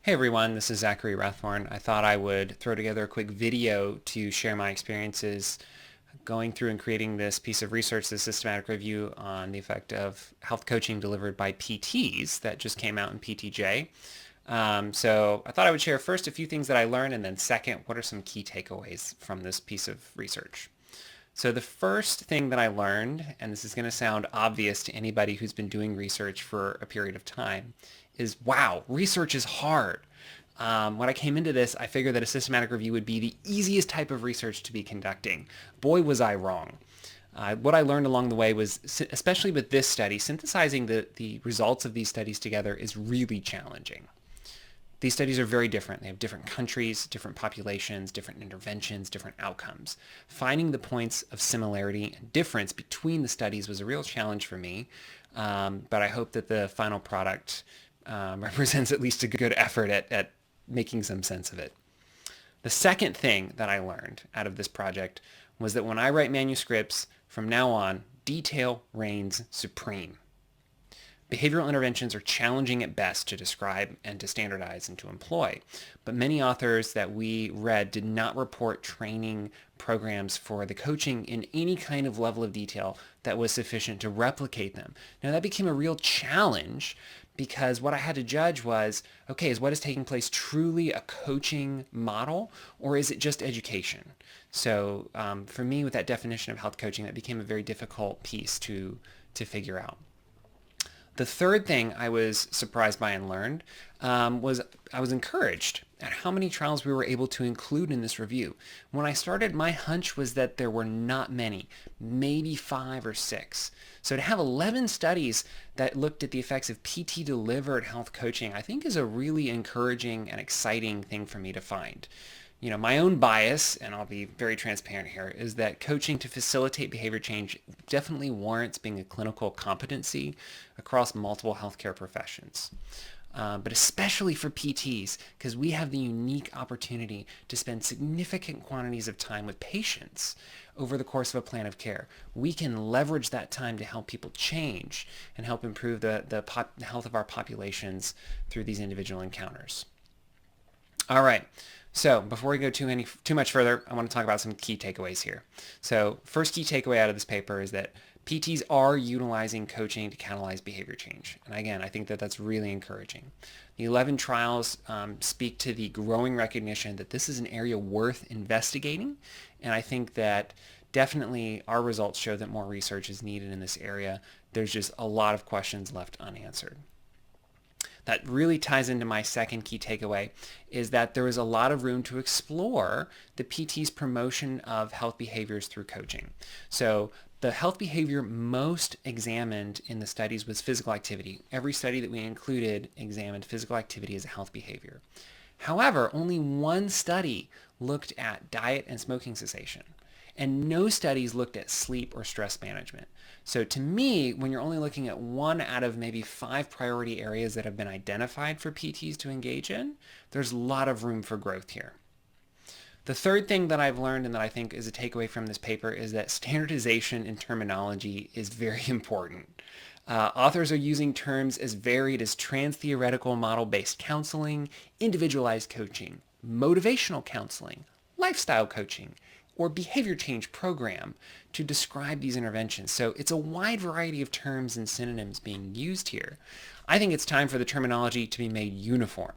Hey everyone, this is Zachary Rathorn. I thought I would throw together a quick video to share my experiences going through and creating this piece of research, this systematic review on the effect of health coaching delivered by PTs that just came out in PTJ. So I thought I would share first a few things that I learned, and then second, what are some key takeaways from this piece of research. So the first thing that I learned, and this is going to sound obvious to anybody who's been doing research for a period of time, is wow, research is hard. When I came into this, I figured that a systematic review would be the easiest type of research to be conducting. Boy, was I wrong. What I learned along the way was, especially with this study, synthesizing the results of these studies together is really challenging. These studies are very different. They have different countries, different populations, different interventions, different outcomes. Finding the points of similarity and difference between the studies was a real challenge for me, but I hope that the final product represents at least a good effort at making some sense of it. The second thing that I learned out of this project was that when I write manuscripts, from now on, detail reigns supreme. Behavioral interventions are challenging at best to describe and to standardize and to employ, but many authors that we read did not report training programs for the coaching in any kind of level of detail that was sufficient to replicate them. Now that became a real challenge because what I had to judge was, okay, is what is taking place truly a coaching model, or is it just education? So for me, with that definition of health coaching, that became a very difficult piece to figure out. The third thing I was surprised by and learned was I was encouraged at how many trials we were able to include in this review. When I started, my hunch was that there were not many, maybe 5 or 6. So to have 11 studies that looked at the effects of PT-delivered health coaching, I think is a really encouraging and exciting thing for me to find. My own bias, and I'll be very transparent here, is that coaching to facilitate behavior change definitely warrants being a clinical competency across multiple healthcare professions. But especially for PTs, because we have the unique opportunity to spend significant quantities of time with patients over the course of a plan of care. We can leverage that time to help people change and help improve the health of our populations through these individual encounters. All right. So before we go too much further, I want to talk about some key takeaways here. So first key takeaway out of this paper is that PTs are utilizing coaching to catalyze behavior change. And again, I think that that's really encouraging. The 11 trials speak to the growing recognition that this is an area worth investigating. And I think that definitely our results show that more research is needed in this area. There's just a lot of questions left unanswered. That really ties into my second key takeaway, is that there is a lot of room to explore the PT's promotion of health behaviors through coaching. So the health behavior most examined in the studies was physical activity. Every study that we included examined physical activity as a health behavior. However, only one study looked at diet and smoking cessation, and no studies looked at sleep or stress management. So to me, when you're only looking at 1 out of maybe 5 priority areas that have been identified for PTs to engage in, there's a lot of room for growth here. The third thing that I've learned and that I think is a takeaway from this paper is that standardization in terminology is very important. Authors are using terms as varied as trans-theoretical model-based counseling, individualized coaching, motivational counseling, lifestyle coaching, or behavior change program to describe these interventions. So it's a wide variety of terms and synonyms being used here. I think it's time for the terminology to be made uniform.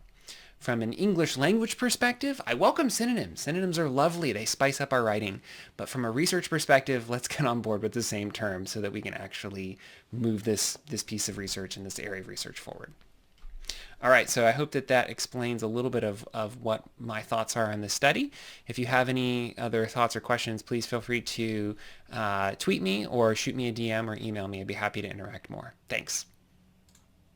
From an English language perspective, I welcome synonyms. Synonyms are lovely. They spice up our writing. But from a research perspective, let's get on board with the same terms so that we can actually move this piece of research and this area of research forward. All right, so I hope that explains a little bit of what my thoughts are on this study. If you have any other thoughts or questions, please feel free to tweet me or shoot me a DM or email me. I'd be happy to interact more. Thanks.